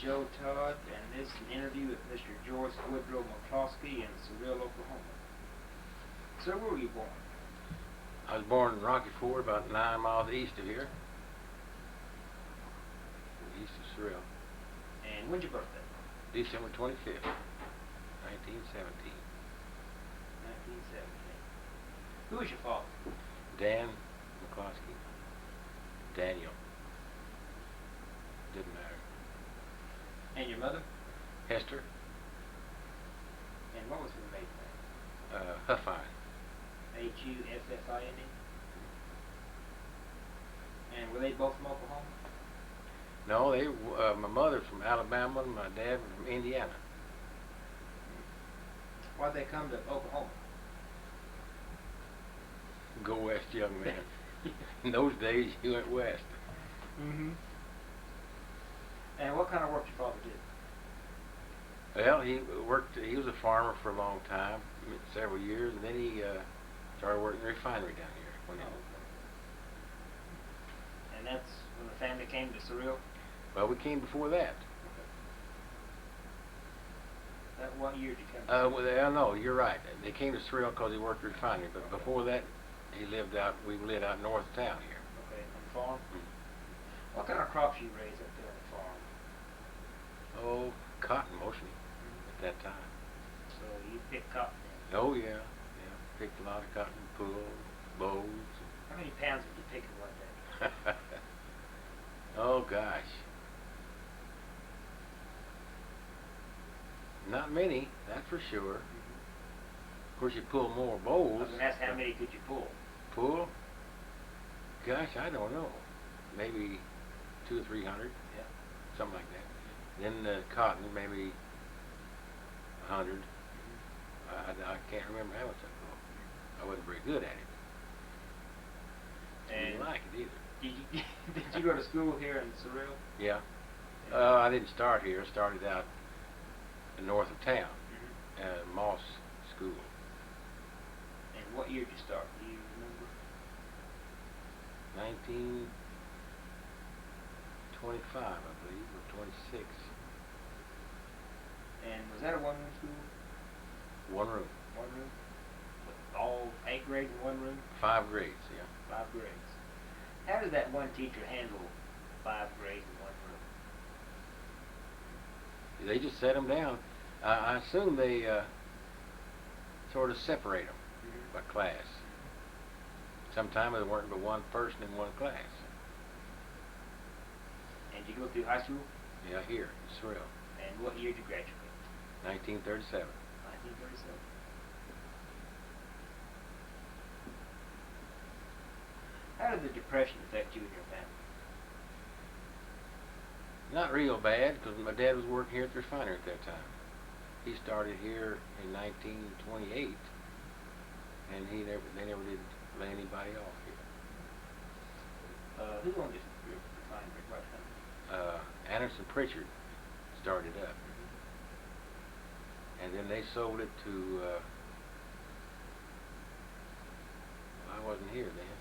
Joe Todd, and this is an interview with Mr. Joyce Woodrow McCloskey in Surreal, Oklahoma. Sir, where were you born? I was born in Rocky Ford, about 9 miles east of here. East of Surreal. And when's your birthday? December 25th, 1917. 1917. Who was your father? Dan McCloskey. Daniel. Didn't matter. And your mother? Hester. And what was her maiden name? Huffine. Huffine. And were they both from Oklahoma? No, they. My mother's from Alabama and my dad was from Indiana. Why'd they come to Oklahoma? Go west, young man. In those days, you went west. Mm-hmm. And what kind of work your father did? Well, he worked. He was a farmer for a long time, several years, and then he started working in a refinery down here. And that's when the family came to Surreal? Well, we came before that. What year did you come? Well, no, you're right. They came to Surreal because he worked at a refinery, but before that, he lived out. We lived out north of town here. Okay, on the farm. Mm-hmm. What kind of crops you raised up there on the farm? Oh, cotton mostly at that time. So you picked cotton then? Oh yeah, yeah. Picked a lot of cotton, pulls, bows. How many pounds did you pick in one day? Oh gosh. Not many, that's for sure. Of course, you pull more bowls. I was going to ask how many could you pull? Pull? Gosh, I don't know. Maybe 200 or 300. Yeah. Something like that. Then the cotton, maybe 100. I can't remember how much I pulled. I wasn't very good at it. I didn't like it either. Did you go to school here in Surreal? Yeah. I didn't start here. I started out north of town, Moss School. And what year did you start? Do you remember? 1925, I believe, or 26. And was that a one-room school? One room. One room? With all 8 grades in one room? 5 grades, yeah. 5 grades. How did that one teacher handle 5 grades in one room? They just set them down. I assume they sort of separate them by class. Sometimes there weren't but one person in one class. And did you go through high school? Yeah, here in Surreal. And what year did you graduate? 1937. 1937. How did the Depression affect you and your family? Not real bad, because my dad was working here at the refinery at that time. He started here in 1928, and they never did lay anybody off here. Who owned this refinery? What company? Anderson Pritchard started up, and then they sold it to. I wasn't here then.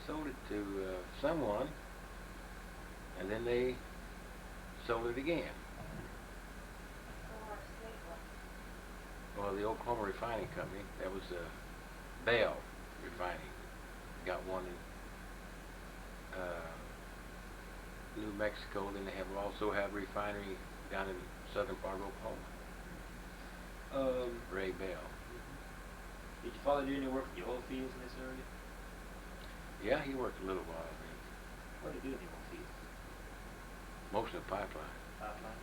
Sold it to someone, and then they sold it again. Well, the Oklahoma Refining Company, that was Bell Refining. Got one in New Mexico. Then they also have a refinery down in southern part of Oklahoma. Ray Bell. Did your father do any work in the oil fields in this area? Yeah, he worked a little while, I think. What did he do in the oil fields? Most of the pipeline. Pipeline.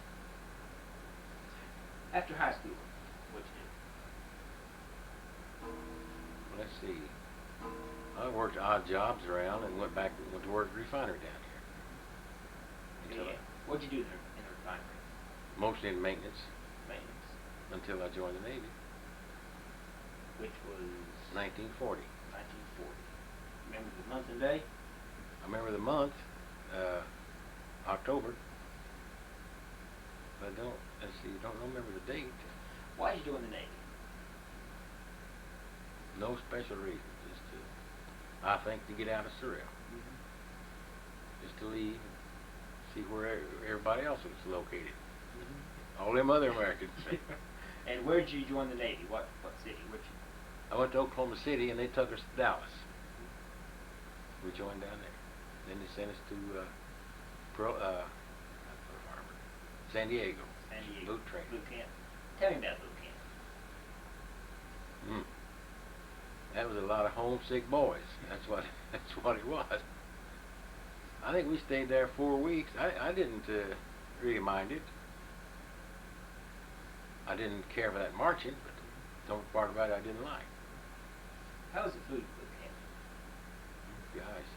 After high school, what'd you do? Let's see. I worked odd jobs around and went to work at the refinery down here. What'd you do there in the refinery? Mostly in maintenance. Maintenance. Until I joined the Navy. Which was? 1940. 1940. Remember the month and day? I remember the month, October. But don't remember the date. Why did you join the Navy? No special reason, just I think to get out of Surreal. Just to leave, see where everybody else was located. All them other Americans. And where did you join the Navy? What city? Which? I went to Oklahoma City, and they took us to Dallas. We joined down there. Then they sent us to not Pearl Harbor, San Diego. San Diego. Boot training. Boot camp. Tell me about boot camp. That was a lot of homesick boys. That's what it was. I think we stayed there 4 weeks. I didn't really mind it. I didn't care for that marching, but some part about it I didn't like. How was the food at boot camp? Guys,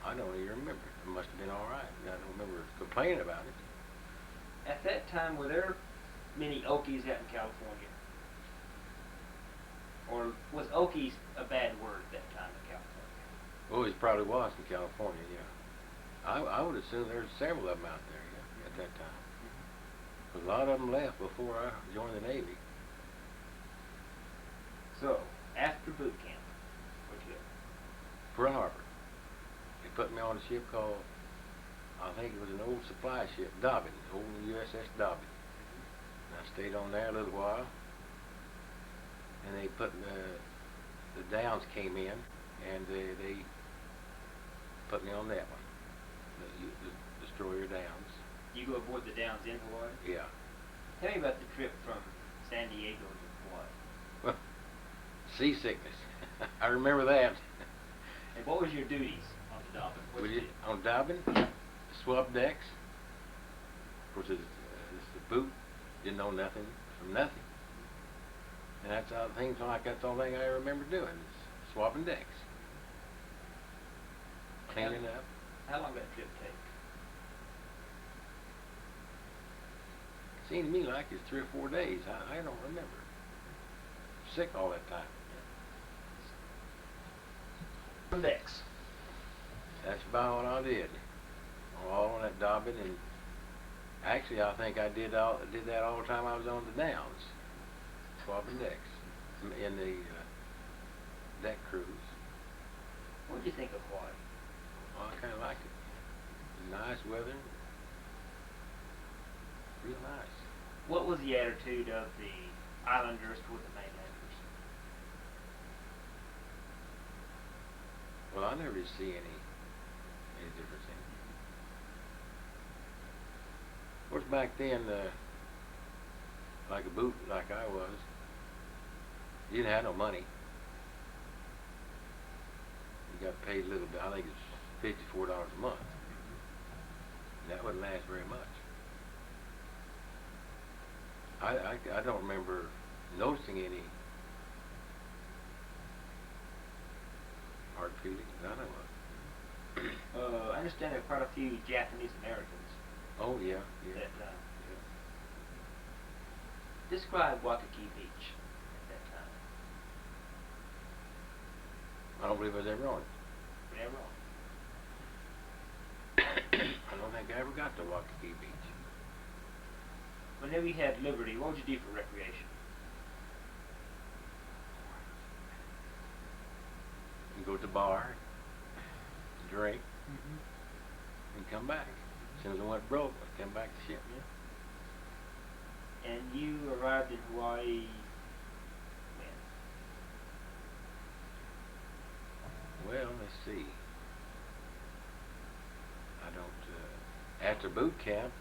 I don't even remember. It must have been all right. I don't remember complaining about it. At that time, were there many Okies out in California? Or was Okies a bad word at that time in California? Well, it probably was in California, yeah. I would assume there's several of them out there, yeah, at that time. A lot of them left before I joined the Navy. So, after boot camp, where'd you go? Pearl Harbor. They put me on a ship called, I think it was an old supply ship, Dobbin, old USS Dobbin. And I stayed on there a little while. And they put the Downs came in, and they put me on that one, the destroyer Downs. You go aboard the Downs in Hawaii? Yeah. Tell me about the trip from San Diego to Hawaii. Well, seasickness. I remember that. And what was your duties on the Dobbin? What did you do? On Dobbin, swab decks. Of course, it's the boot. Didn't know nothing from nothing. And that's all things like that's the only thing I remember doing is swapping decks, cleaning up. How long did that trip take? Seemed to me like it's 3 or 4 days. I don't remember. Sick all that time. Decks. That's about what I did. All on that Dobbin, and actually I think I did that all the time I was on the Downs, swapping decks in the deck cruise. What did you think of Hawaii? Well, I kind of liked it. Nice weather. Real nice. What was the attitude of the islanders toward the mainlanders? Well, I never did see any difference in it. Of course, back then, like a boot like I was, you didn't have no money. You got paid a little bit. I think it's $54 a month. And that wouldn't last very much. I don't remember noticing any hard feelings. I don't know. I understand there are quite a few Japanese Americans Oh yeah, yeah. at that time. Describe Waikiki Beach at that time. I don't believe I was ever on it. You're never wrong. I don't think I ever got to Waikiki Beach. Whenever you had liberty, what would you do for recreation? You go to the bar, drink, and come back. As soon as I went broke, I'd come back to ship. And you arrived in Hawaii when? Well, let's see. I don't, after boot camp,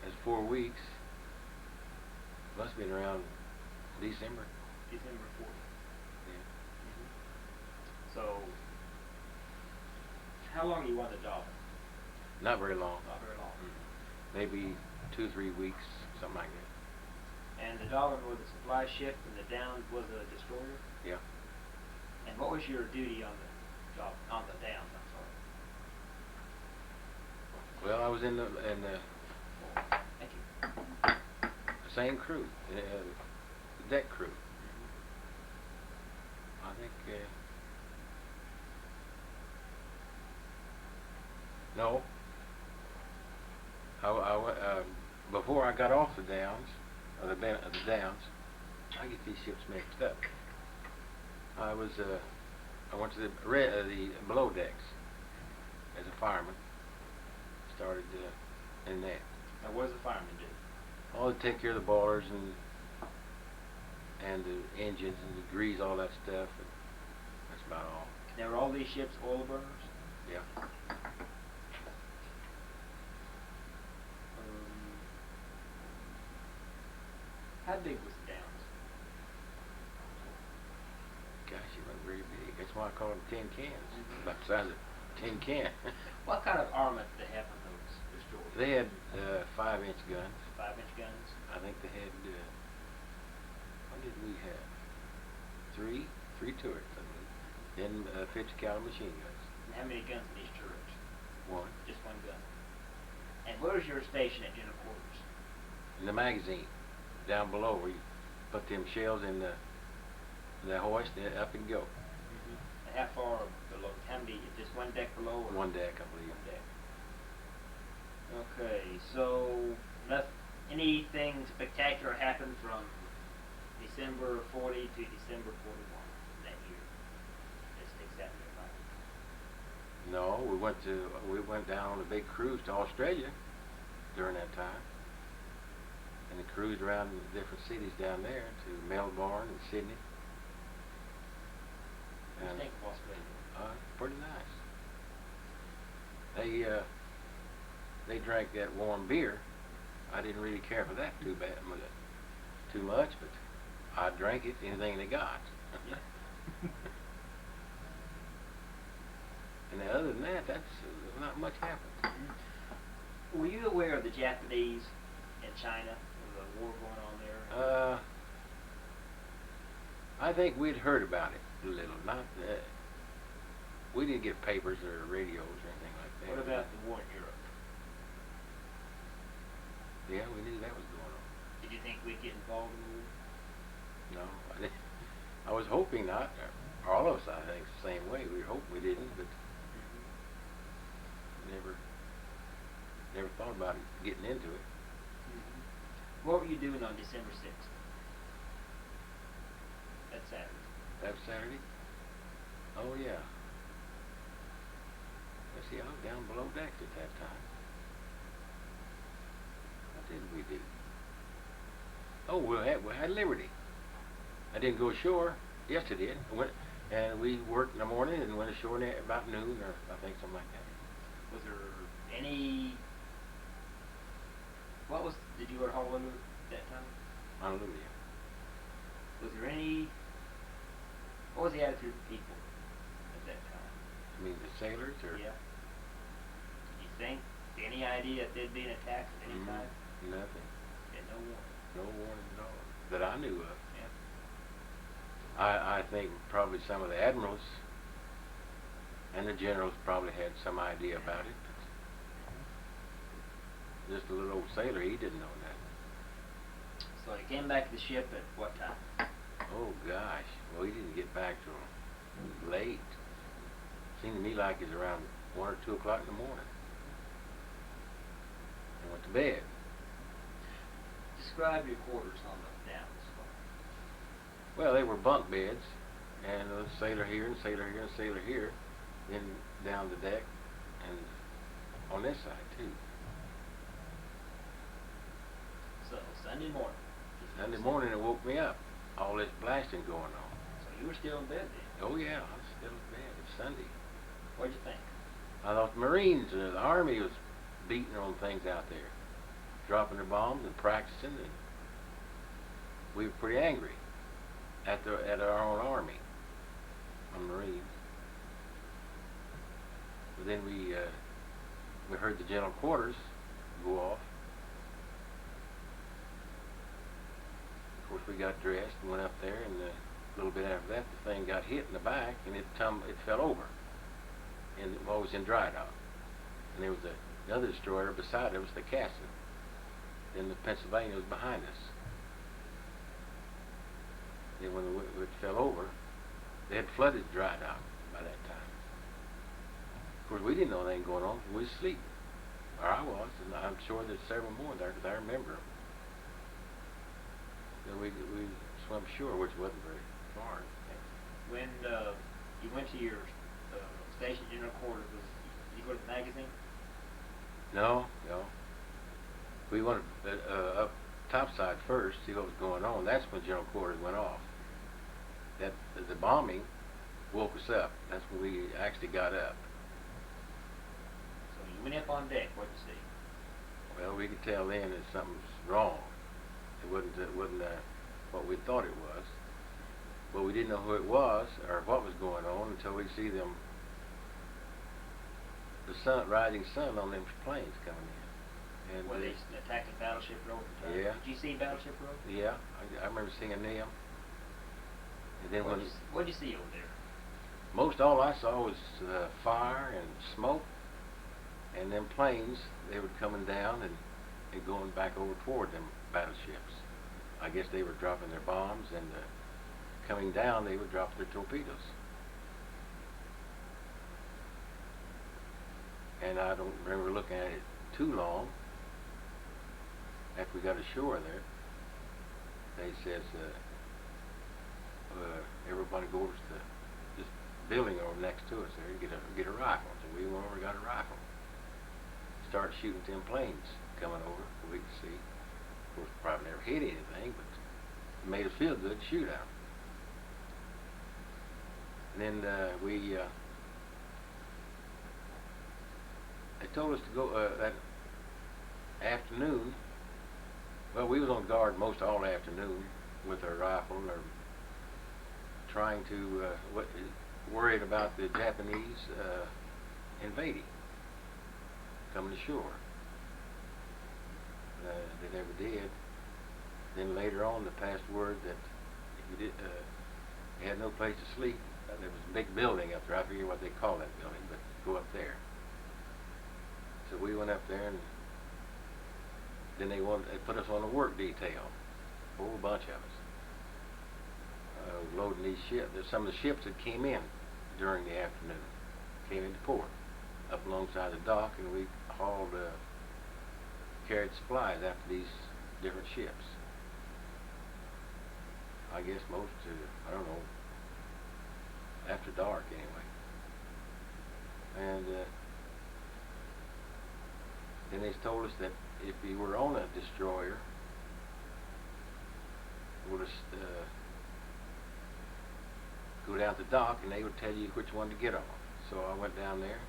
that's 4 weeks. Must have been around December. December 4th. Yeah. So, how long you on the Dobbin? Not very long. Not very long. Maybe 2 or 3 weeks, something like that. And the Dobbin was a supply ship, and the Downs was a destroyer. Yeah. And what was your duty on the Downs? I'm sorry. Well, I was in the Thank you. same crew, the deck crew. I think. No. Before I got off the Downs, the Downs, I get these ships mixed up. I went to the below decks. as a fireman. Started in that. Now, what does a fireman do? Oh, they take care of the boilers and the engines and the grease, all that stuff. And that's about all. Now, are all these ships oil burners? Yeah. How big was the Downs? Gosh, it wasn't very big. That's why I call them tin cans. About the size of a tin can. What kind of armament did they have on those destroyers? They had 5-inch guns. 5-inch guns? I think they had, what did we have? Three turrets, I mean. Then 50 caliber machine guns. And how many guns in each turret? One. Just one gun. And where's your station at general quarters? In the magazine, down below, where you put them shells in the hoist and up and go. And how far below? How many? Just one deck below? Or One deck, I believe. One deck. Okay, so anything spectacular happened from December 40 to December 41 that year that sticks out in your mind? No, we went down on a big cruise to Australia during that time, and we cruised around the different cities down there to Melbourne and Sydney. What do you think of Australia? Pretty nice. They drank that warm beer. I didn't really care for that too much, but I drank it, anything they got. Yeah. And other than that, that's not much happened. Were you aware of the Japanese in China, the war going on there? I think we'd heard about it a little. Not we didn't get papers or radios or anything like that. What about the war in Europe? Yeah, we knew that was going on. Did you think we'd get involved in the war? No, I didn't. I was hoping not. All of us, I think, the same way. We hoped we didn't, but never thought about it, getting into it. What were you doing on December 6th? That's Saturday. That was Saturday? Oh, yeah. Let's see, I was down below decks at that time. What did we do? Oh, we had Liberty. I didn't go ashore. Yes, I did. And we worked in the morning and went ashore about noon, or I think something like that. Was there any... Did you go to Honolulu at that time? Honolulu, yeah. Was there any... What was the attitude of the people at that time? I mean, the sailors, or? Yeah. Did you think, any idea if there'd be an attack at any time? Nothing. Yeah, no warning. No warning at all, that I knew of. Yeah. I think probably some of the admirals and the generals probably had some idea about it. But just a little old sailor, he didn't know that. So you came back to the ship at what time? Oh gosh, well he didn't get back till late. Seemed to me like it was around 1 or 2 o'clock in the morning. And went to bed. Describe your quarters on the Downs. Well, they were bunk beds, and a sailor here, and sailor here, and sailor here, then down the deck, and on this side too. So Sunday morning. Sunday morning it woke me up, all this blasting going on. So you were still in bed then? Oh yeah, I was still in bed. It's Sunday. What'd you think? I thought the Marines, the Army was beating on things out there, dropping their bombs and practicing, and we were pretty angry at our own Army, on Marines. But then we heard the general quarters go off. Of course, we got dressed and went up there, and a little bit after that, the thing got hit in the back, and it fell over, and it was in dry dock. And there was another destroyer beside it, was the Castle. Then the Pennsylvania was behind us. Then when it fell over, they had flooded dry dock by that time. Of course, we didn't know anything going on. We was asleep, or I was, and I'm sure there's several more there because I remember them. So we swam ashore, which wasn't very far. When you went to your station general quarters, was you go to the magazine? No, no. We went up topside first, see what was going on. That's when general quarters went off. That the bombing woke us up. That's when we actually got up. So you went up on deck. What'd you see? Well, we could tell then that something's wrong. It wasn't what we thought it was. But we didn't know who it was or what was going on until we see them, the rising sun on them planes coming in. And were they attacking Battleship Row at the time? Yeah. Did you see Battleship Row? Yeah, I remember seeing them. And then What'd you see over there? most all I saw was fire and smoke, and them planes, they were coming down and going back over toward them battleships. I guess they were dropping their bombs, and coming down they would drop their torpedoes. And I don't remember looking at it too long. After we got ashore there, they says, everybody go over to this building over next to us there and get a rifle. So we went over and got a rifle. Started shooting them planes coming over so we could see. Of course, probably never hit anything, but it made us feel good to shoot at them. And then they told us to go that afternoon. Well, we was on guard most all afternoon with our rifle and trying to worried about the Japanese invading, coming ashore. They never did. Then later on, they passed word that if you had no place to sleep. There was a big building up there. I forget what they call that building, but go up there. So we went up there, and then they put us on a work detail, a whole bunch of us, loading these ships. There's some of the ships that came in during the afternoon, came into port, up alongside the dock, and we carried supplies after these different ships. I guess most, I don't know, after dark anyway. And then they told us that if you were on a destroyer, we'll just go down to the dock and they would tell you which one to get on. So I went down there,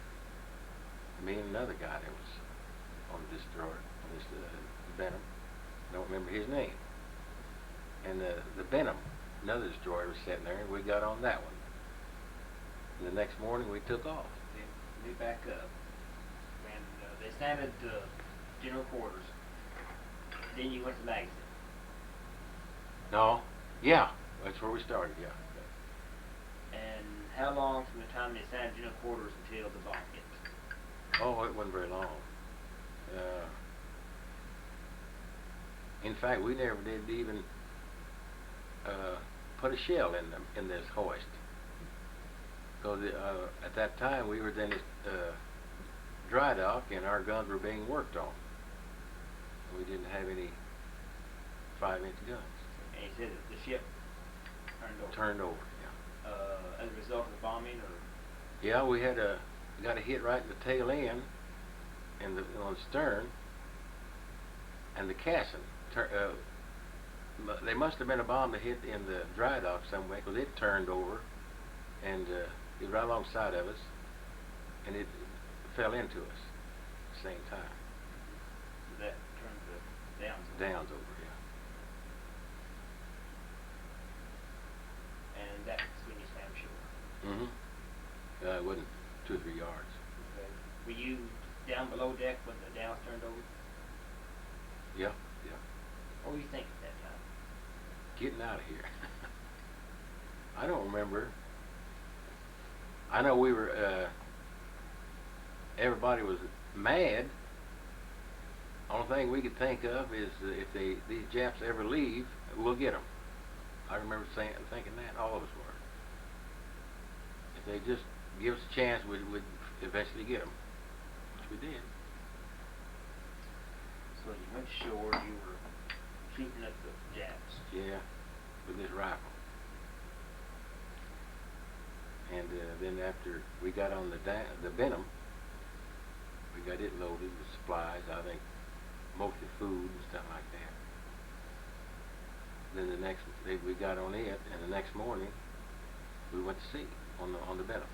me and another guy that was on the destroyer, on this Brenham. I don't remember his name. And the Brenham, another destroyer, was sitting there, and we got on that one. And the next morning we took off. Then we back up, and they sounded general quarters. Then you went to the magazine. No, yeah, that's where we started. Yeah. And how long from the time they sounded general quarters until the bomb hit? Oh, it wasn't very long. In fact, we never did even put a shell in this hoist. Because at that time we were in this dry dock and our guns were being worked on. We didn't have any 5-inch guns. And he said that the ship turned over. Turned over, yeah. As a result of the bombing, or? Yeah, we got a hit right in the tail end, and on the stern, and the cassin. They must have been a bomb that hit in the dry dock somewhere, because it turned over, and it was right alongside of us, and it fell into us at the same time. So that turned the Downs over. Downs over, yeah. And that's when you swam ashore. Mm-hmm. It wasn't 2 or 3 yards. Okay. Were you down below deck when the Downs turned over? Yeah, yeah. What were you thinking at that time? Getting out of here. I don't remember. I know we were, everybody was mad. Only thing we could think of is if these Japs ever leave, we'll get them. I remember thinking that, all of us were. If they just give us a chance, we'd eventually get them, which we did. So you went ashore, you were shooting at the Japs. Yeah, with this rifle. And then after we got on the Brenham, We got it loaded with supplies, I think mostly food and stuff like that. Then the next day we got on it, and the next morning we went to sea on the Brenham.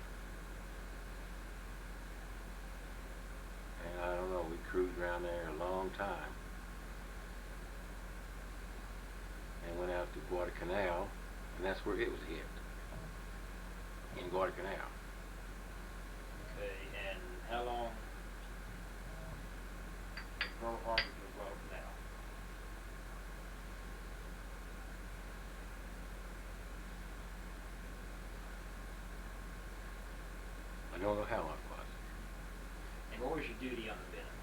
And I don't know, we cruised around there a long time. And went out to Guadalcanal, and that's where it was hit. In Guadalcanal. Okay, and how long was Pearl Harbor to Guadalcanal? I don't know how long it was. And what was your duty on the Brenham?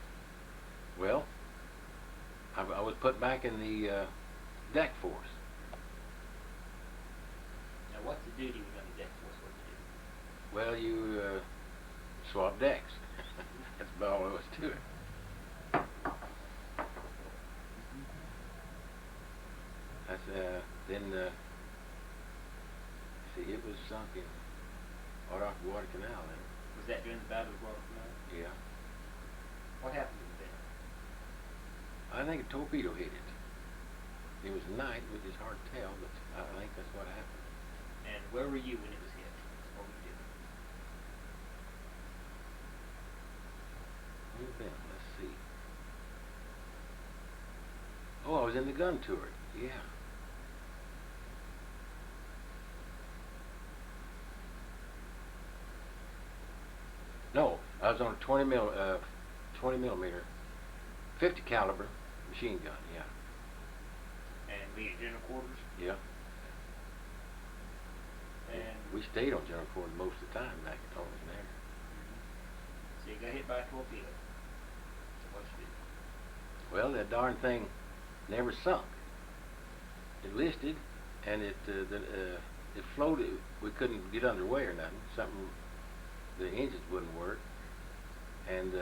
Well, I was put back in the deck force. Now, what's the duty on the deck force? What to do? Well, you swap decks. That's about all there was to it. That's then see, it was sunk in right off Guadalcanal there. Was that during the Battle of Guadalcanal? Yeah. What happened to the Brenham? I think a torpedo hit it. It was night, which is hard to tell, but I think that's what happened. And where were you when it was hit? What were you doing? Where's Brenham? Let's see. Oh, I was in the gun turret. Yeah. No, I was on a 20 millimeter, 50 caliber machine gun. Yeah. And were you in general quarters? Yeah. And We stayed on general quarters most of the time back over there. so you got hit by a torpedo. So what you do? Well, that darn thing never sunk. It listed, and it floated. We couldn't get underway or nothing. The engines wouldn't work. And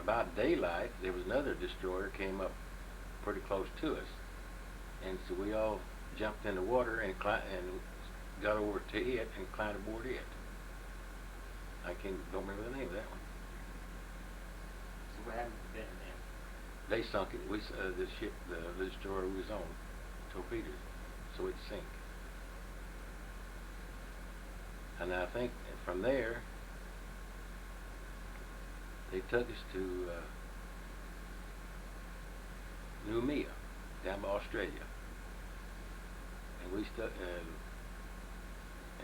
about daylight, there was another destroyer came up pretty close to us, and so we all jumped in the water and got over to it and climbed aboard it. Don't remember the name of that one. So what happened to the Brenham then? They sunk it. The ship, the destroyer we was on, torpedoed, so it sank. And I think from there, they took us to Noumea, down by Australia, and we stuck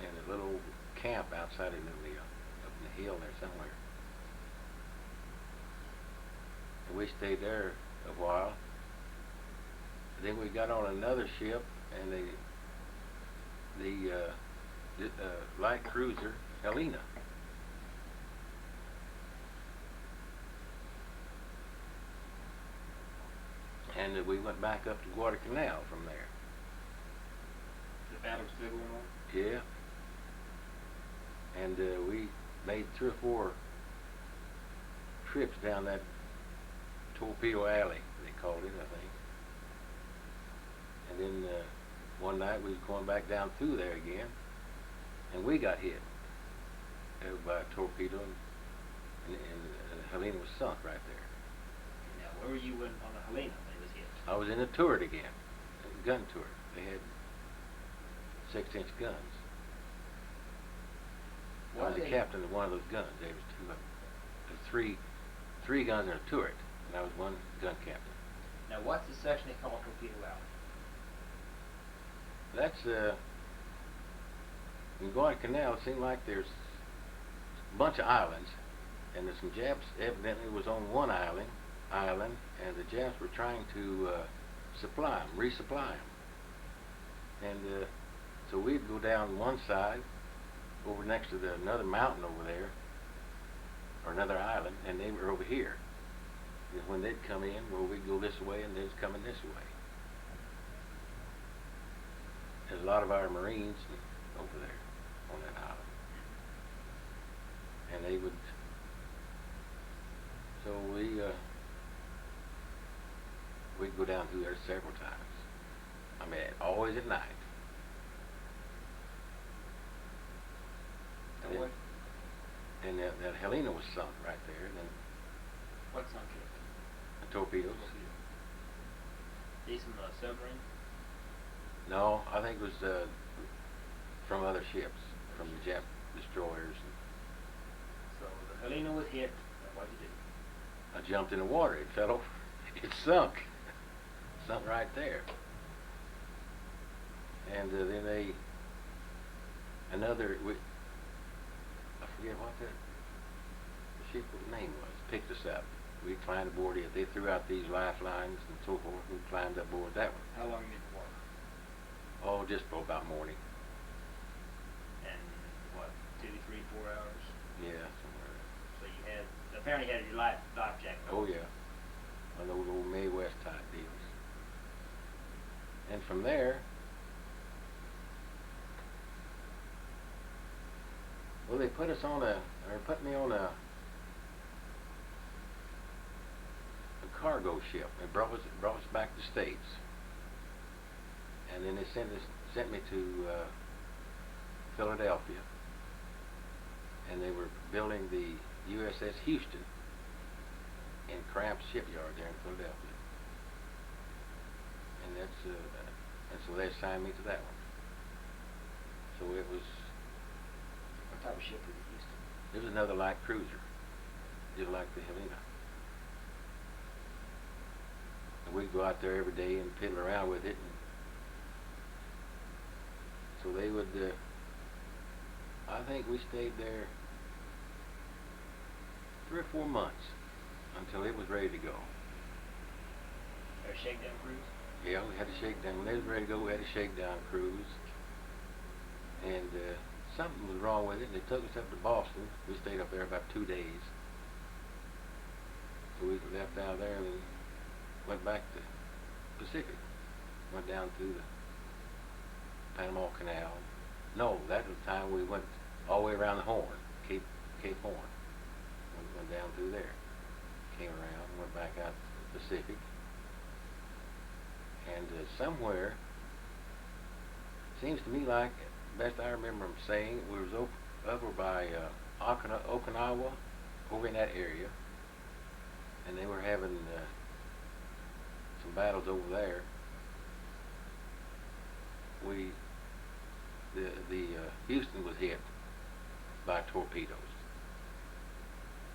in a little camp outside of Noumea, up in the hill there somewhere. And we stayed there a while. Then we got on another ship, and the light cruiser Helena. And we went back up to Guadalcanal from there. The battle was still going on? Yeah. And we made 3 or 4 trips down that Torpedo Alley, they called it, I think. And then one night we was going back down through there again, and we got hit by a torpedo, and Helena was sunk right there. Now, where were you on the Helena when it was hit? I was in a turret again, a gun turret. They had 6-inch guns. I was the captain of one of those guns. There was 2 of them. There were 3 guns in a turret, and I was one gun captain. Now, what's the section they call Torpedo Alley? That's in Guadalcanal. It seemed like there's a bunch of islands, and some Japs evidently was on one island, and the Japs were trying to resupply them. And so we'd go down one side, over next to another mountain over there, or another island, and they were over here. And when they'd come in, well, we'd go this way, and they was coming this way. There's a lot of our Marines over there on that island, and they would. So we'd go down through there several times. I mean, always at night. And that Helena was sunk right there. And then What sunk ship? Torpedoes. These from the submarine? No, I think it was from other ships, from the Jap destroyers. So the Helena was hit. What'd you do? I jumped in the water. It fell over. It sunk. Sunk right there. And then I forget what the ship's name was, picked us up. We climbed aboard it. They threw out these lifelines and so forth. We climbed aboard that one. How long in the water? Oh, just for about morning. And what, 2, 3, 4 hours? Yeah, somewhere. So you apparently had your life jacket on. Oh yeah, one of those old Mae West type deals. And from there, well, they put me on a cargo ship. They brought us back to States, and then they sent me to Philadelphia, and they were building the USS Houston in Cramp's shipyard there in Philadelphia, and so they assigned me to that one. So it was. What type of ship was it, Houston? It was another light cruiser, just like the Helena. And we'd go out there every day and piddle around with it. And so they would, I think we stayed there 3 or 4 months until it was ready to go. Or a shakedown cruise? Yeah, we had a shakedown. When they was ready to go, we had a shakedown cruise. And something was wrong with it, and they took us up to Boston. We stayed up there about 2 days. So we left out of there and then went back to Pacific. Went down through the Panama Canal. No, that was the time we went all the way around the Horn, Cape Horn. Went down through there. Came around, went back out to the Pacific. And somewhere, seems to me like, best I remember them saying, we was over by Okinawa, over in that area, and they were having some battles over there. The Houston was hit by torpedoes.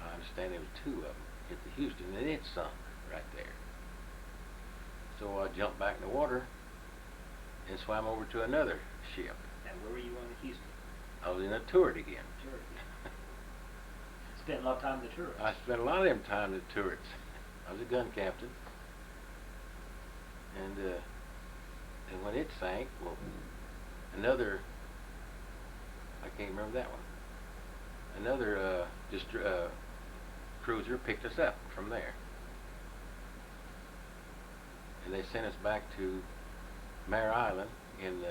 I understand there was 2 of them hit the Houston, and it sunk right there. So I jumped back in the water and swam over to another ship. And where were you on the Houston? I was in a turret again. Turret. Spent a lot of time in the turret. I spent a lot of them time in the turrets. I was a gun captain. And when it sank, well, another, I can't remember that one, another cruiser picked us up from there. And they sent us back to Mare Island in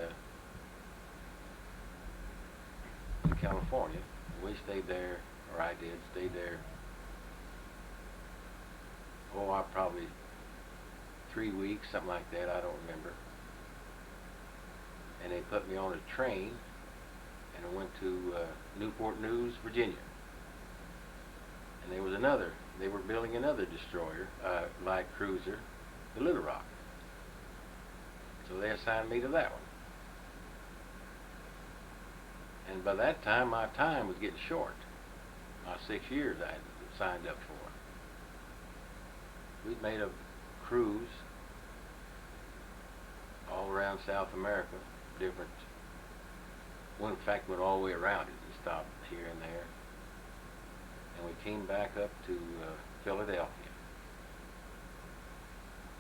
California. We stayed there, or I did, stayed there, probably 3 weeks, something like that, I don't remember. And they put me on a train, and I went to Newport News, Virginia. And they were building another destroyer, light cruiser, the Little Rock. So they assigned me to that one. And by that time, my time was getting short. My 6 years I had signed up for. We'd made a cruise all around South America, different. Well, in fact, went all the way around it and stopped here and there. And we came back up to Philadelphia.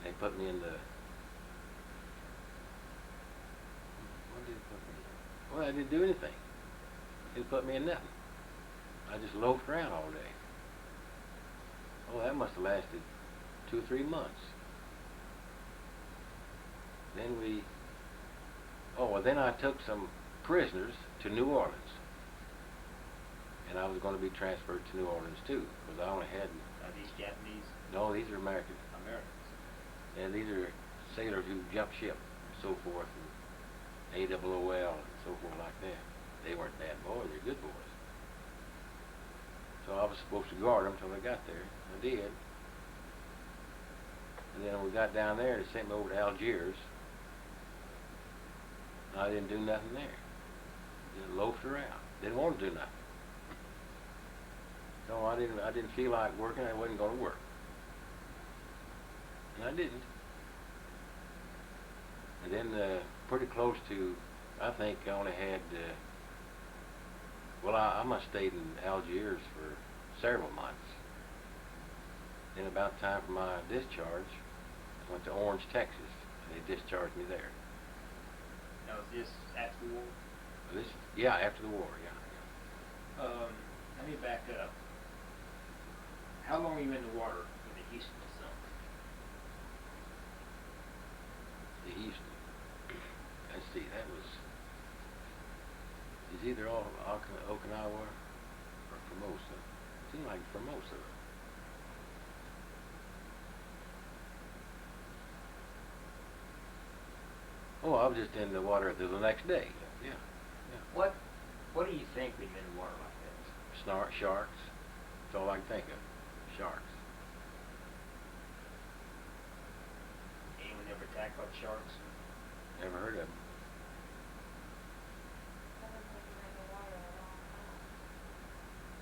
They put me in the. What did they put me in? Well, I didn't do anything. They put me in nothing. I just loafed around all day. Oh, that must have lasted 2 or 3 months. Then then I took some prisoners to New Orleans. And I was going to be transferred to New Orleans too, because I only had. Are these Japanese? No, these are American. Americans. And these are sailors who jump ship and so forth, and AWOL and so forth like that. They weren't bad boys, they're good boys. So I was supposed to guard them till I got there. I did. And then when we got down there, they sent me over to Algiers. I didn't do nothing there. Just loafed around. Didn't want to do nothing. So I didn't feel like working. I wasn't going to work. And I didn't. And then pretty close to, I think I only had, well, I must have stayed in Algiers for several months. Then about time for my discharge, I went to Orange, Texas. And they discharged me there. Now, was this after the war? Yeah, after the war, yeah. Let me back up. How long were you in the water when the Houston was sunk? The Houston. Let's see, that was, it's either Okinawa or Formosa. It seemed like Formosa. Oh, I was just in the water the next day. Yeah. What do you think when you're in the water like that? Sharks. That's all I can think of. Sharks. Anyone ever attacked by sharks? Never heard of them.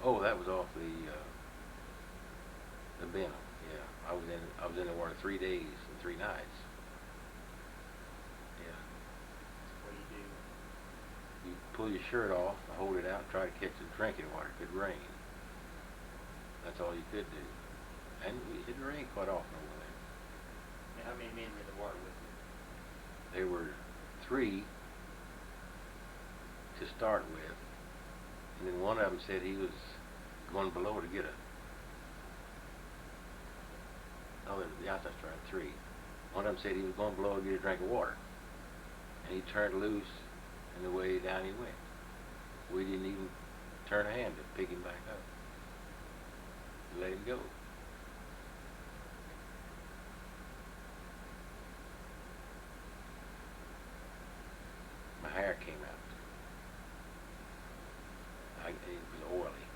Oh, that was off the Brenham. Yeah, I was in the water 3 days and 3 nights. Yeah. What do? You pull your shirt off, hold it out, and try to catch the drinking water. It could rain. That's all you could do. And it rained quite often over there. And how many men were in the water with you? There were 3 to start with, and then one of them said he was going below to get a. Oh, yeah, that's right, 3. One of them said he was going below to get a drink of water, and he turned loose, and the way down he went. We didn't even turn a hand to pick him back up. We let him go. My hair came out. It was oily,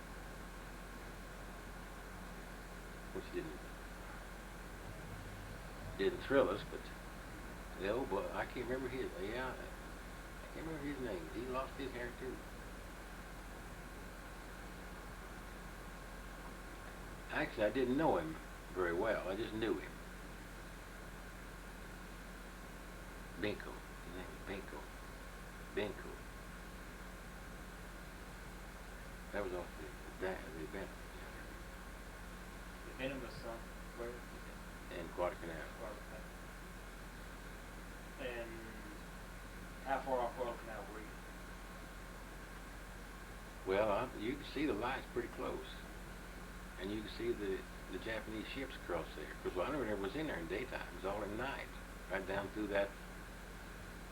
which didn't thrill us, but the old boy, I can't remember his. Yeah, I can't remember his name. He lost his hair too. Actually, I didn't know him very well. I just knew him. Binko. His name was Binko. Binko. That was off the Brenham. The Brenham was sunk where? In Guadalcanal. And how far off Guadalcanal were you? Well, you can see the lights pretty close, and you can see the Japanese ships across there. Because I never was in there in daytime. It was all at night, right down through that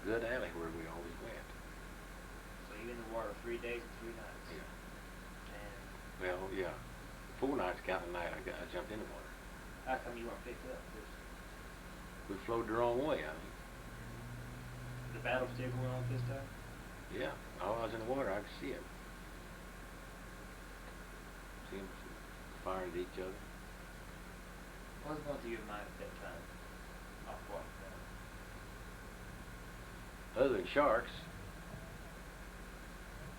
good alley where we always went. So you were in the water 3 days and 3 nights. Yeah. And Well, yeah. 4 nights counting the night I jumped in the water. how come you weren't picked up? We flowed the wrong way, I think. The battle still going on this time? Yeah. While I was in the water, I could see them. See them firing at each other. What was going through your mind at that time? Off Guadalcanal. Other than sharks,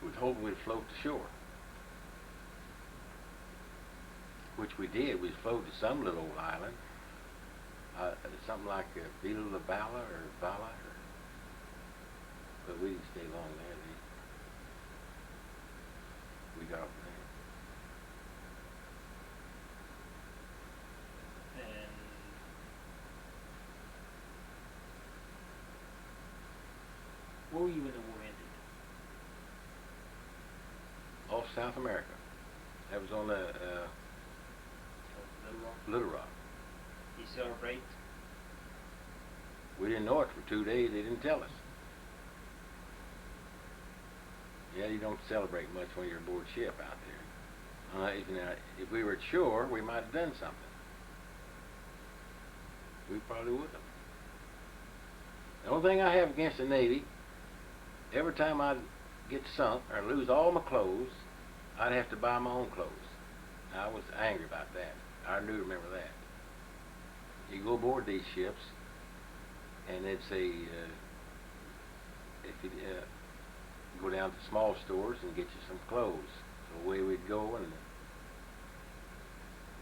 we was hoping we'd float to shore. Which we did. We floated to some little old island. Something like Villa La Bala or Bala. But we didn't stay long there. We got off there. And where were you when the war ended? Off South America. That was on the Little Rock? Little Rock. You celebrate? We didn't know it for 2 days. They didn't tell us. Yeah, you don't celebrate much when you're aboard ship out there. If we were at shore, we might have done something. We probably would have. The only thing I have against the Navy, every time I'd get sunk or lose all my clothes, I'd have to buy my own clothes. I was angry about that. I do remember that. you go aboard these ships, and they'd say, if you go down to small stores and get you some clothes. So away we'd go, and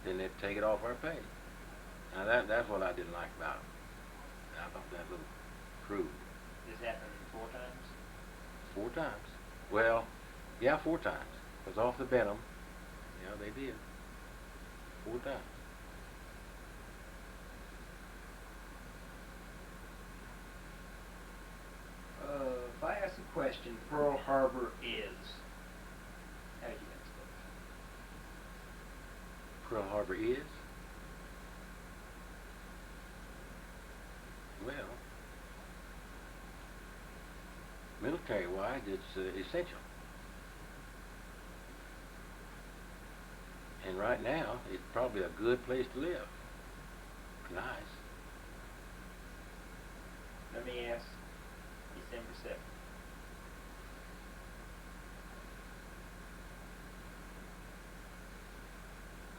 then they'd take it off our pay. Now that's what I didn't like about them. I thought that little crude. This happened 4 times? 4 times. Well, yeah, 4 times. Because off the Brenham, yeah, they did. 4 times. If I ask a question, Pearl Harbor is, how do you answer that? Pearl Harbor is? Well, military-wise, it's essential. And right now, it's probably a good place to live. Nice. Let me ask, December 7th.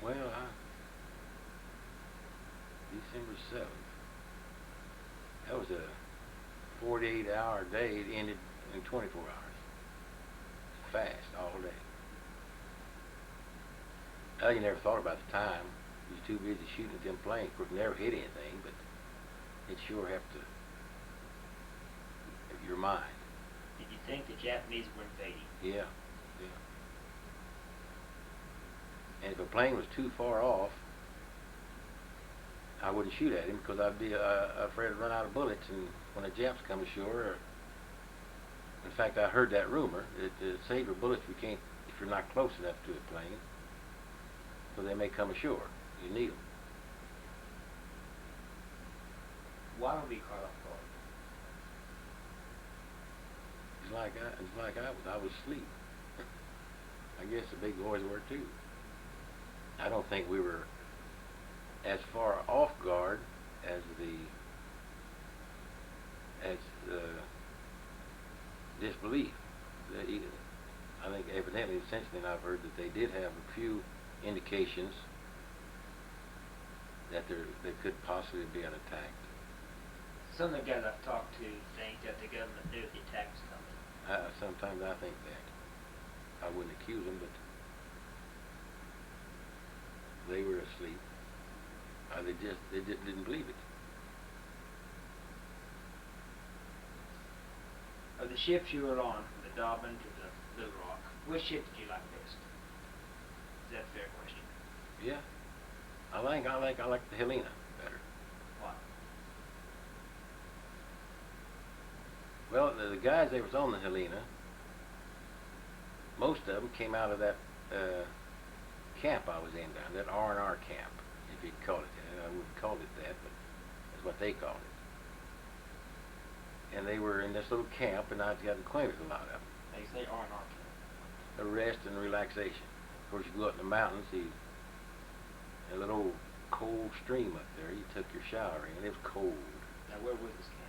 Well, December 7th. That was a 48-hour day. It ended in 24 hours. Fast, all day. You never thought about the time. You was too busy shooting at them planes. Of course, never hit anything, but it sure have to have your mind. Did you think the Japanese were invading? Yeah, yeah. And if a plane was too far off, I wouldn't shoot at him because I'd be afraid to run out of bullets. And when the Japs come ashore, in fact, I heard that rumor that save your bullets if you're not close enough to a plane, so they may come ashore. You need them. Why were we caught off guard? It's like I was asleep. I guess the big boys were too. I don't think we were as far off guard as disbelief. I think evidently, since then, I've heard that they did have a few indications that there could possibly be an attack. Some of the guys I've talked to think that the government knew the attack was coming. Sometimes I think that. I wouldn't accuse them, but they were asleep. They just didn't believe it. Of the ships you were on, from the Dobbin to the Little Rock, which ship did you like best? Is that a fair question? Yeah. I like the Helena better. Why? Well, the guys that was on the Helena, most of them came out of that camp I was in down, that R&R camp, if you'd call it that. I wouldn't call it that, but that's what they called it. And they were in this little camp, and I got acquainted with a lot of them. They say R&R camp. A rest and relaxation. Of course, you go up in the mountains, a little cold stream up there. You took your shower in. It was cold. Now, where was this camp?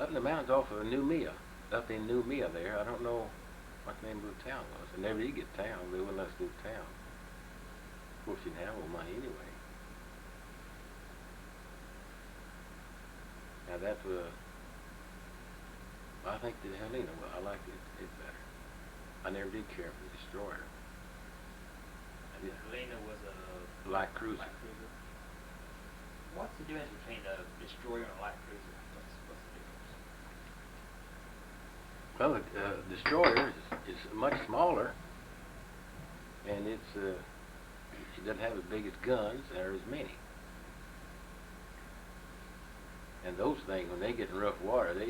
Up in the mountains off of New Mia. Up in New Mia there. I don't know what the name of the town was. I never did get town. They wouldn't let us go to town. Of course, you didn't have no money anyway. Now that's I think the Helena, well, I liked it better. I never did care for the destroyer. And the Helena was a light cruiser. Light cruiser. What's the difference between a destroyer and a light cruiser? What's the difference? Well, the destroyer is much smaller, and it doesn't have as big as guns or as many. And those things, when they get in rough water, they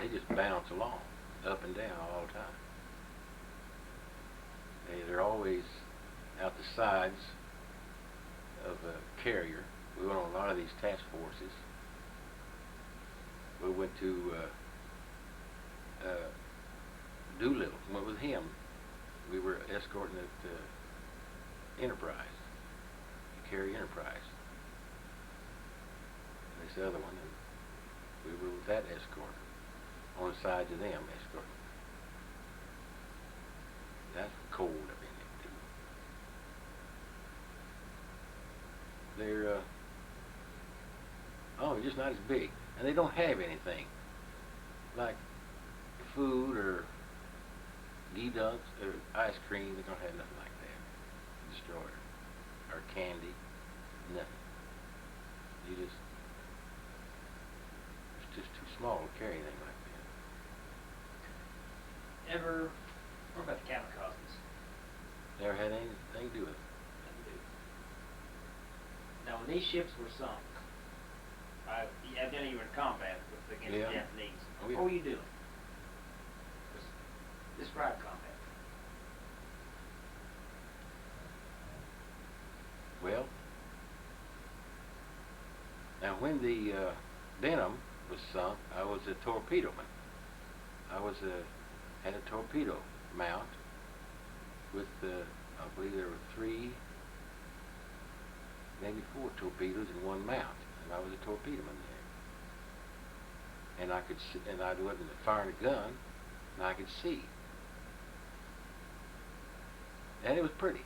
just bounce along, up and down all the time. They're always out the sides of a carrier. We went on a lot of these task forces. We went to Doolittle. Went with him. We were escorting at Enterprise, the carrier Enterprise. And this other one, and we were with that escort on the sides of them escorting. That's cold up in there too. They're just not as big, and they don't have anything like food or dunks or ice cream. They don't have nothing like that. Destroyer or candy, nothing. It's just too small to carry anything like that. What about the kamikazes? Never had anything to do with it. Nothing to do. Now, when these ships were sunk, evidently you were in combat against the Japanese. Oh, yeah. What were you doing? Describe combat. Well, now when the Brenham was sunk, I was a torpedo man. I had a torpedo mount with I believe there were 3, maybe 4 torpedoes in one mount, and I was a torpedo man there. And I wasn't firing a gun, and I could see. And it was pretty.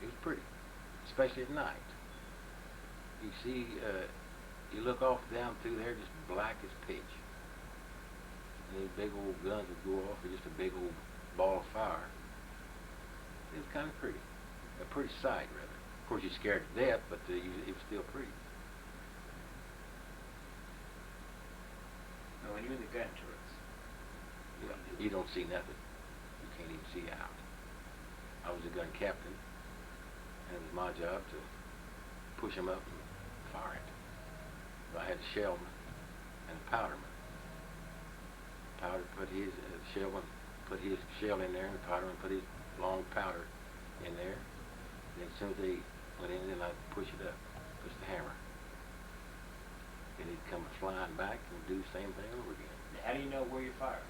It was pretty, especially at night. You see, you look off down through there, just black as pitch. And these big old guns would go off with just a big old ball of fire. It was kind of pretty. A pretty sight, rather. Of course, you're scared to death, but it was still pretty. Now, when you're in the gun turrets, Yeah, you don't see nothing. You can't even see out. I was a gun captain, and it was my job to push them up and fire it. I had a shellman and a powderman. Powder put his shellman put his shell in there, and the powderman put his long powder in there. And as soon as they went in, then I'd push it up, push the hammer, and he'd come flying back and do the same thing over again. now, how do you know where you're firing?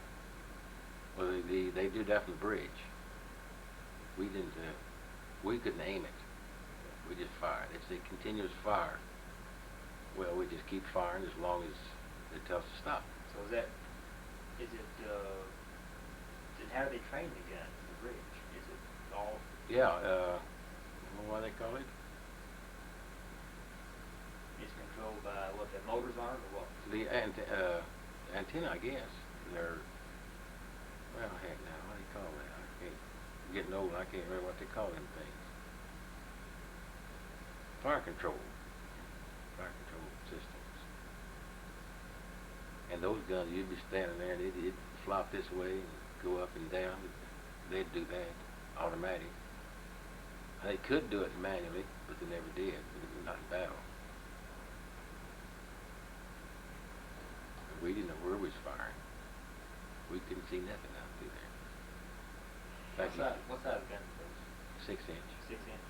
Well, they do that from the bridge. We didn't. We couldn't aim it. We just fired. It's a continuous fire. Well, we just keep firing as long as it tells us to stop. So then how do they train the gun in the bridge? Is it all? Yeah. What do they call it? It's controlled by what, the motors on it, or what? The antenna, I guess. They're, well, heck now, what do you call that? I'm getting old, I can't remember what they call them things. Fire control systems. And those guns, you'd be standing there and it'd flop this way and go up and down. They'd do that, automatic. They could do it manually, but they never did, not in battle. We didn't know where we was firing. We couldn't see nothing out through there. What size gun is those? 6 inch. 6 inch.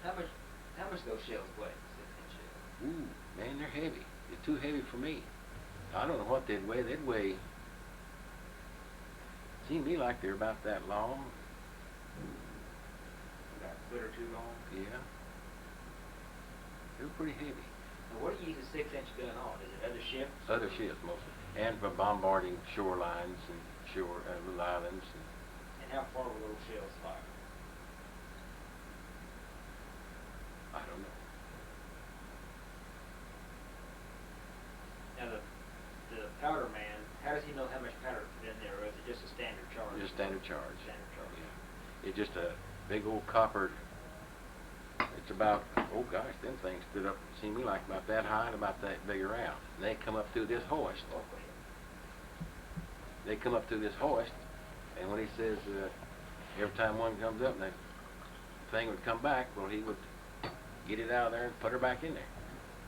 How much those shells weigh? 6-inch shells. Ooh, man, they're heavy. They're too heavy for me. I don't know what they'd weigh. They'd weigh, seemed to me like they're about that long. About a foot or two long. Yeah. They're pretty heavy. Now, what do you use a 6-inch gun on? Is it other ships? Other ships, mostly. And for bombarding shorelines and little islands. And how far will those shells fire? I don't know. Now, the powder man, how does he know how much powder to put in there, or is it just a standard charge? Just standard charge. Standard charge. Yeah. It's just a big old copper. It's about, oh gosh, them things stood up, seemed to me like about that high and about that big around. And they come up through this hoist. They come up through this hoist, and when he says, every time one comes up, and that thing would come back, well, he would get it out of there and put her back in there.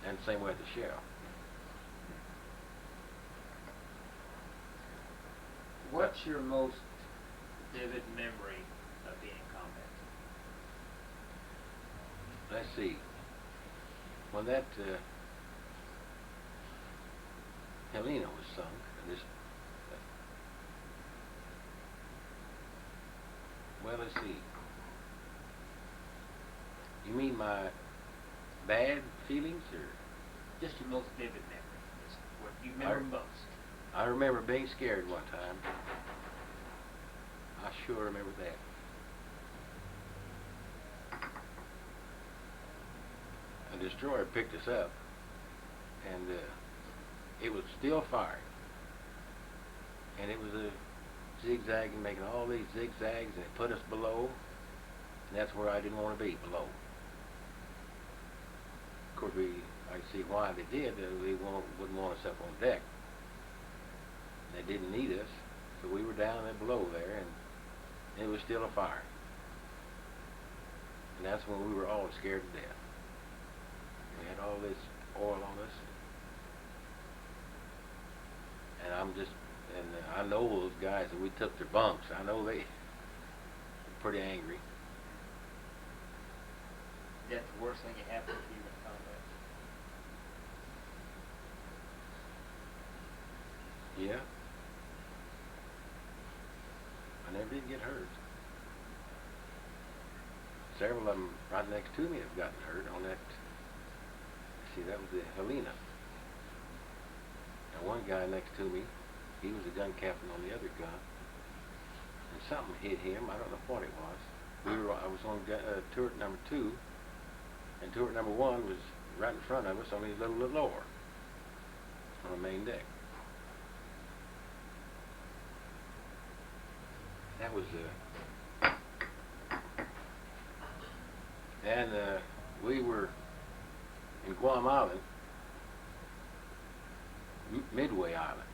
And the same way with the shell. What's your most vivid memory of being in combat? Let's see. When that Helena was sunk, well, let's see. You mean my bad feelings, or? Just your most vivid memory. Just what you remember most. I remember being scared one time. I sure remember that. A destroyer picked us up, and it was still firing, and it was zigzagging, making all these zigzags, and it put us below, and that's where I didn't want to be, below. Of course, I see why they did. They wouldn't want us up on deck. They didn't need us, so we were down there below there, and it was still a fire. And that's when we were all scared to death. We had all this oil on us, and I know those guys that we took their bumps. I know they were pretty angry. That's the worst thing that happened to you in combat. Yeah. I never did get hurt. Several of them right next to me have gotten hurt on that. See, that was the Helena. And one guy next to me, he was the gun captain on the other gun, and something hit him. I don't know what it was. I was on turret number 2, and turret number 1 was right in front of us, only a little lower on the main deck. That was and we were in Guam Island, Midway Island.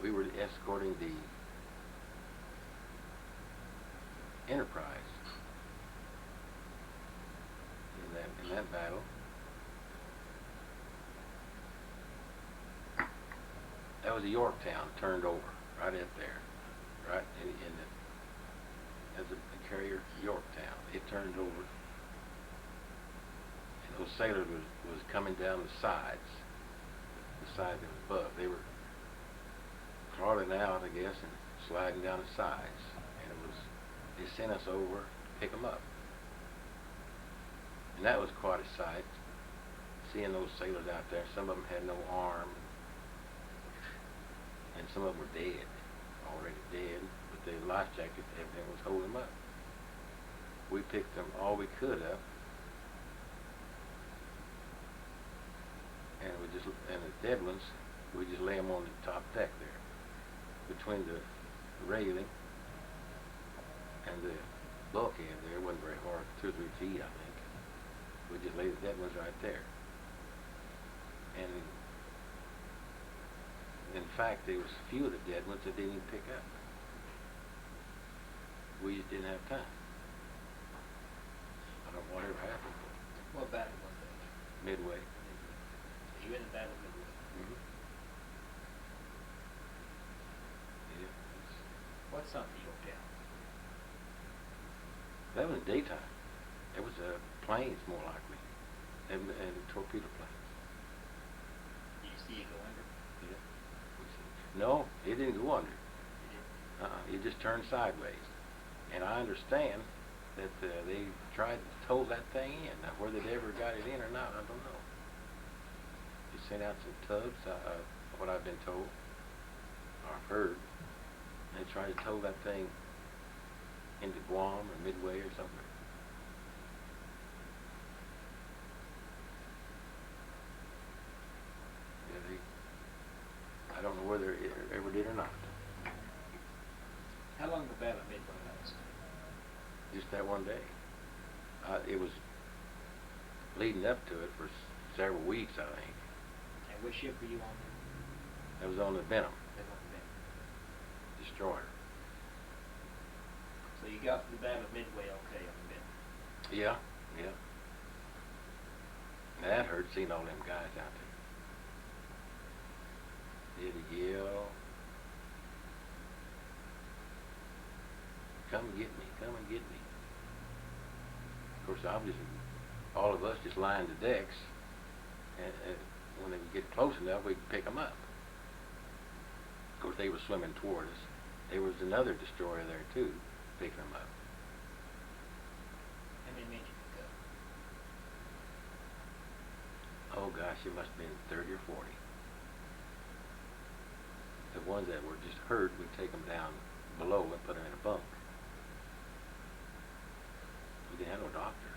We were escorting the Enterprise in that battle. That was a Yorktown turned over right up there, right as a carrier Yorktown. It turned over, and those sailors was coming down the side that was above. They were crawling out, I guess, and sliding down the sides, and they sent us over to pick them up, and that was quite a sight. Seeing those sailors out there, some of them had no arm. And some of them were dead, already dead, but their life jackets, everything was holding them up. We picked them all we could up, and the dead ones, we just lay them on the top deck there, between the railing and the bulkhead there. It wasn't very hard, 2 or 3 feet, I think. We just laid the dead ones right there. And in fact, there was a few of the dead ones that didn't even pick up. We just didn't have time. I don't know whatever happened. What battle was that? Midway. You were in the battle of Midway. Mm-hmm. Yeah. What's something you looked at? That was daytime. It was planes, more likely, and torpedo planes. Did you see it go under? Yeah. No, it didn't go under. It just turned sideways. And I understand that they tried to tow that thing in. Now, whether they ever got it in or not, I don't know. They sent out some tugs, what I've been told, or heard. They tried to tow that thing into Guam or Midway or something. Yeah, I don't know whether it ever did or not. How long the battle of Midway last? Just that one day. It was leading up to it for several weeks, I think. And what ship were you on? That was on the Brenham That was on the Brenham. destroyer. So you got to the battle of Midway okay on the Brenham? Yeah, yeah. And that hurt seeing all them guys out there. They'd yell, "Come and get me, come and get me." Of course, all of us just lined the decks, and when they would get close enough, we could pick them up. Of course, they were swimming toward us. There was another destroyer there, too, picking them up. How many men did you pick up? Oh, gosh, it must have been 30 or 40. The ones that were just hurt, we'd take them down below and put them in a bunk. We didn't have no doctor.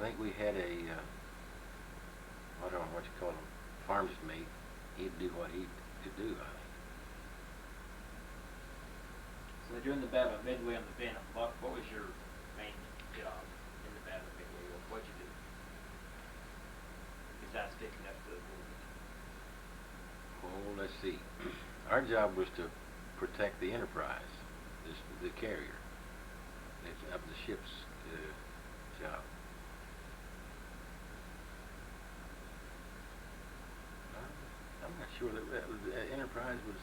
think we had a, I don't know what you call him, farmer's mate. He'd do what he could do, I think. So during the Battle of Midway on the Brenham, what was your main job in the Battle of Midway? What'd you do? Besides picking up the wounded? Oh, let's see. Our job was to protect the Enterprise, the carrier. It's up the ship's job. I'm not sure that Enterprise was.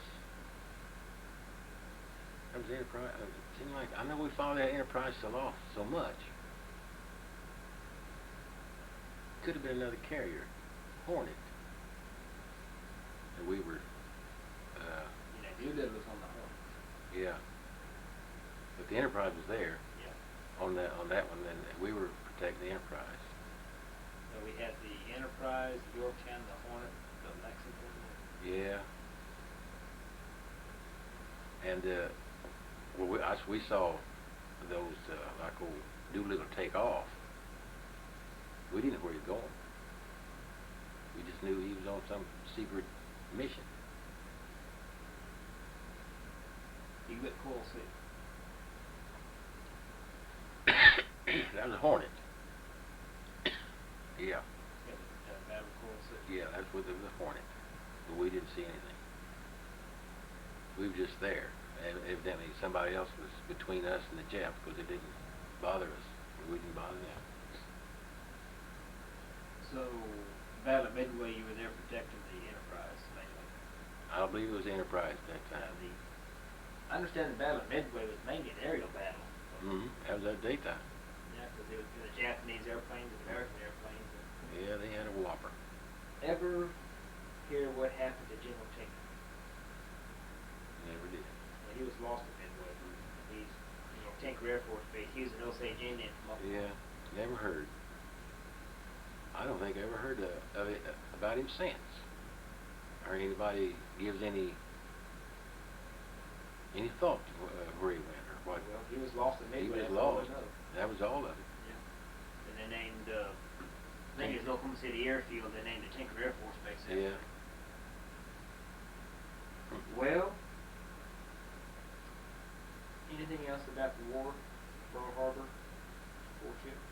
That was Enterprise. It seemed like I know we followed that Enterprise so much. Could have been another carrier, Hornet. And we were. Doolittle was on the Hornet. Yeah. But the Enterprise was there. Yeah. On that one, and we were protecting the Enterprise. So we had the Enterprise, the Yorktown, the Hornet, the Lexington. Yeah. And well, we saw those like old Doolittle take off. We didn't know where he was going. We just knew he was on some secret mission. You get Coral City. That was a Hornet. Yeah. Battle of Coral City. Yeah, that's what it was, a Hornet. But we didn't see anything. We were just there. And evidently somebody else was between us and the Jap because it didn't bother us. We didn't bother them. So, Battle of Midway, you were there protecting the Enterprise mainly. I believe it was the Enterprise at that time. I understand the Battle of Midway was mainly an aerial battle. That was at daytime. Yeah, because it was the Japanese airplanes and American airplanes. Yeah, they had a whopper. Ever hear what happened to General Tinker? Never did. Well, he was lost at Midway. He's, Tinker Air Force Base. He was an Osage Indian from up Yeah, never heard. I don't think I ever heard of it, about him since. Or anybody gives any thought to where he went or what. Well, he was lost at Midway. He was lost. That was all of it. Yeah. And they named, I think it was Oklahoma City Airfield, they named it Tinker Air Force Base. Yeah. Well, anything else about the war, Pearl Harbor, warships?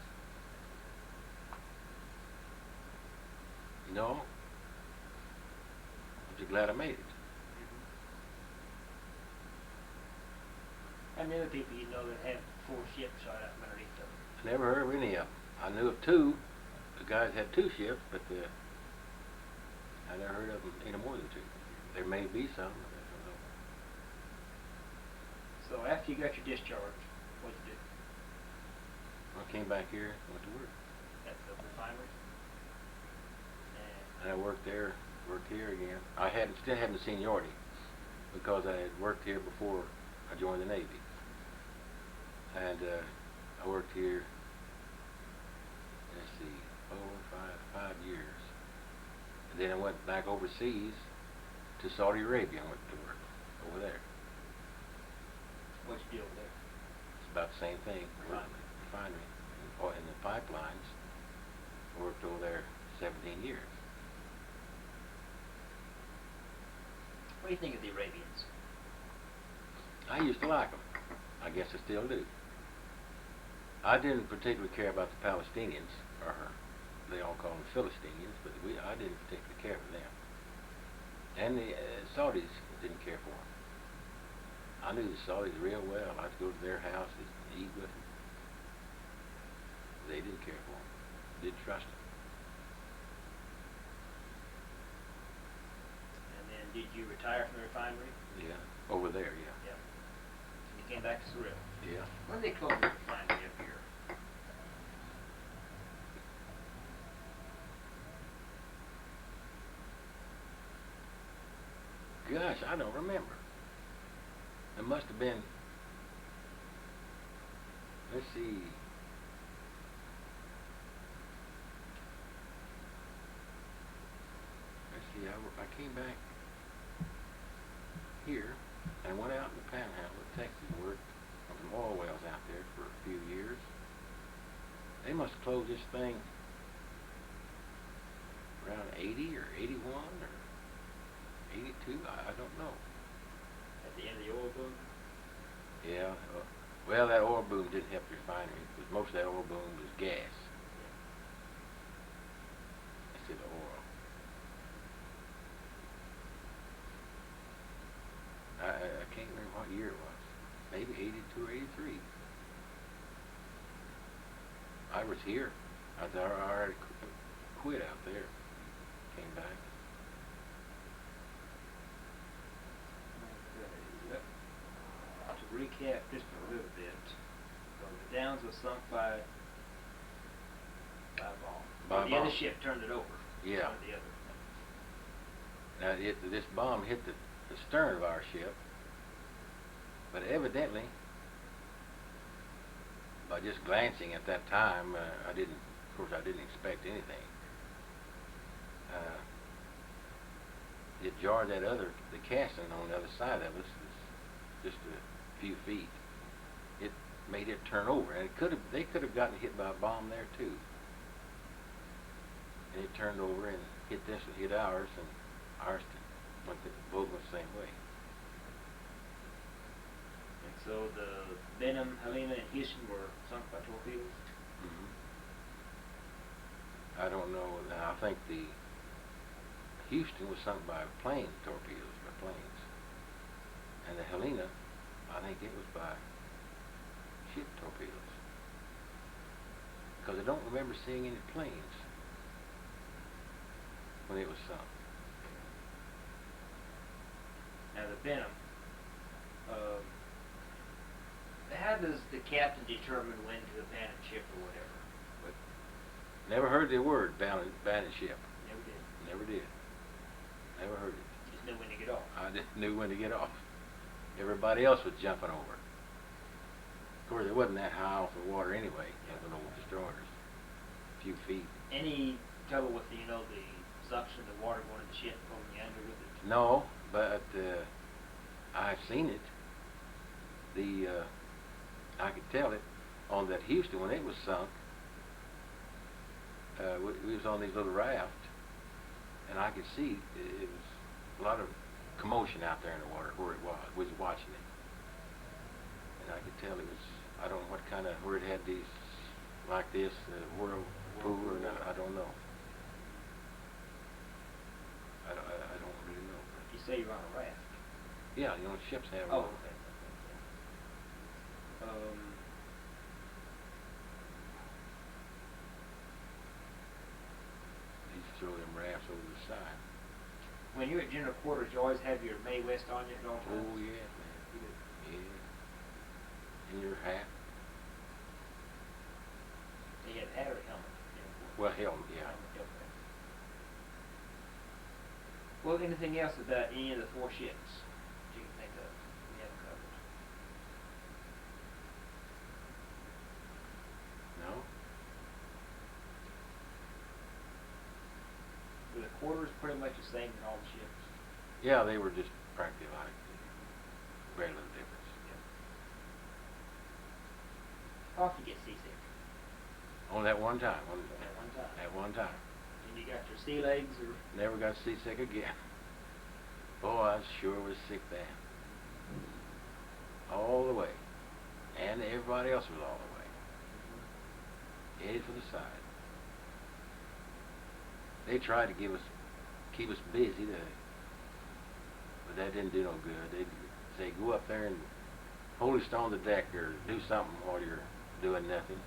No. I'm just glad I made it. How many other people you know that had 4 ships shot out from underneath them? I never heard of any of them. I knew of 2. The guys had 2 ships, but I never heard of them any more than 2. There may be some, but I don't know. So after you got your discharge, what'd you do? I came back here, went to work. At the refinery? And I worked there, worked here again. I still hadn't the seniority because I had worked here before I joined the Navy. And I worked here, let's see, 5 years. And then I went back overseas to Saudi Arabia and went to work over there. What'd you do over there? It's about the same thing. Refinery. And the pipelines. I worked over there 17 years. What do you think of the Arabians? I used to like them. I guess I still do. I didn't particularly care about the Palestinians, or they all call them Philistines, but I didn't particularly care for them. And the Saudis didn't care for them. I knew the Saudis real well. I'd go to their houses and eat with them. They didn't care for them. Didn't trust them. And then did you retire from the refinery? Yeah, over there, yeah. Yeah. And you came back to Surreal? Yeah. When did they close the refinery up here? Gosh, I don't remember. It must have been, let's see, I came back here and went out in the Panhandle of Texas and worked on some oil wells out there for a few years. They must have closed this thing around 80 or 81 or 82. I don't know. At the end of the oil boom? Yeah. Well, that oil boom didn't help the refinery because most of that oil boom was gas instead of oil. I can't remember what year it was. Maybe 82 or 83. I was here. I already quit out there. Came back. Okay. To recap just a little bit, so the Downs was sunk by a bomb. By a The other bomb. ship turned it over. Yeah. One of the other. Now, this bomb hit the stern of our ship, but evidently, by just glancing at that time, I didn't expect anything. It jarred the casting on the other side of us, just a few feet. It made it turn over, and they could have gotten hit by a bomb there too. And it turned over and hit this and hit ours, and ours both went the same way. And so the Brenham, Helena, and Houston were sunk by torpedoes? Mm-hmm. I don't know. I think the Houston was sunk by torpedoes, by planes. And the Helena, I think it was by ship torpedoes. Because I don't remember seeing any planes when it was sunk. Now the Brenham, how does the captain determine when to abandon ship or whatever? But never heard the word abandon ship. Never did. Never did. Never heard it. Just knew when to get off. I just knew when to get off. Everybody else was jumping over. Of course, it wasn't that high off the water anyway, with old destroyers. A few feet. Any trouble with the suction of the water going in the ship, pulling you under with it? No, but I've seen it. I could tell it on that Houston when it was sunk. We was on these little rafts, and I could see it was a lot of commotion out there in the water where it was. We was watching it, and I could tell it was. I don't know what kind of where it had these like this whirlpool or not. I don't know. I don't really know. You say you're on a raft. Yeah, ships have. Oh, okay. You throw them rafts over the side. When you're at general quarters, you always have your May West on you at all times? Oh yeah, man. You do. Yeah. And your hat. You had a hat or a helmet? Well, helmet, yeah. Okay. Well, anything else about any of the four ships that you can think of we haven't covered? No? Were the quarters pretty much the same in all the ships? Yeah, they were just practically like very little difference. How often you get seasick? On that one time. At one time. At one time. And you got your sea legs or? Never got seasick again. Boy, I sure was sick then. All the way. And everybody else was all the way. Headed for the side. They tried to keep us busy, but that didn't do no good. They'd say, go up there and hold us on the deck or do something while you're doing nothing.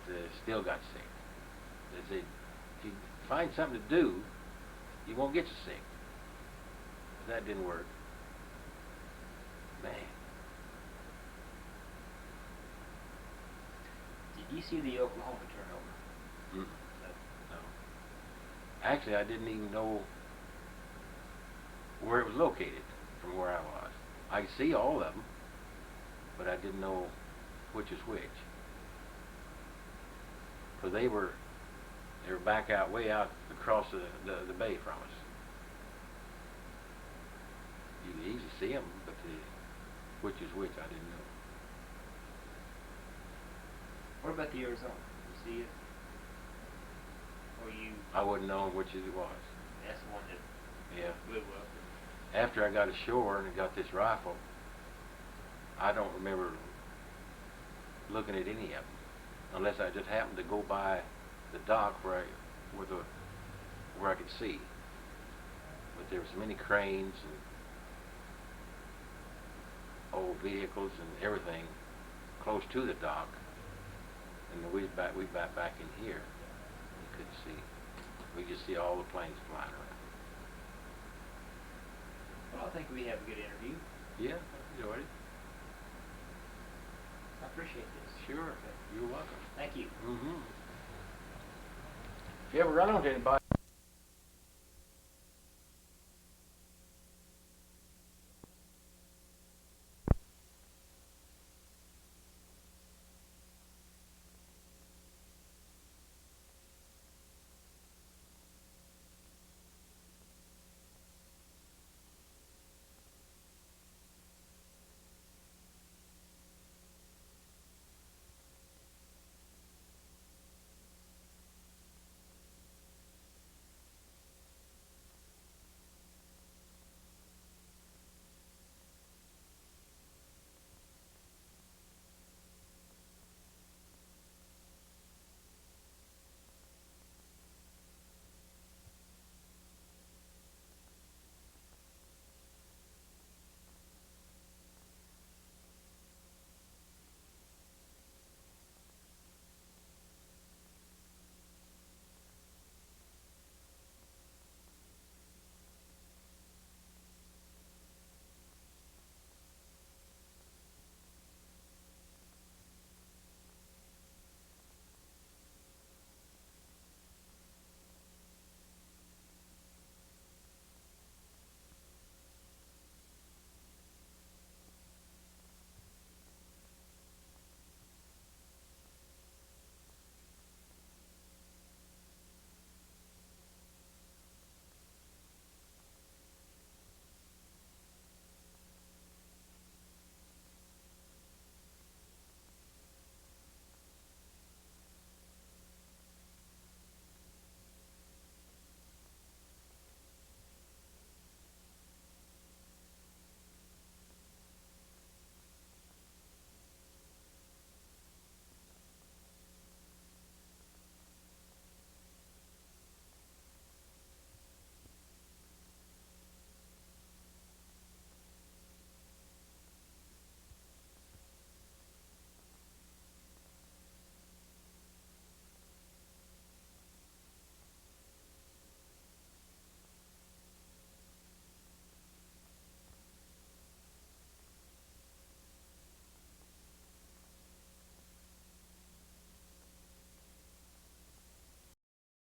But still got sick. They said, if you find something to do, you won't get you sick. But that didn't work. Man. Did you see the Oklahoma turnover? No. Actually, I didn't even know where it was located from where I was. I could see all of them, but I didn't know which is which. Because they were back out, way out across the bay from us. You could easily see them, but which is which, I didn't know. What What about the Arizona? You see it? Or you? I wouldn't know which it was. That's the one that Yeah. blew up. After I got ashore and got this rifle, I don't remember looking at any of them, unless I just happened to go by the dock where I could see. But there was many cranes and old vehicles and everything close to the dock, and we back in here. You couldn't see. We could see all the planes flying around. Well, I think we have a good interview. Yeah, I enjoyed it. I appreciate this. Sure. You're welcome. Thank you. Mm-hmm. If you ever run into anybody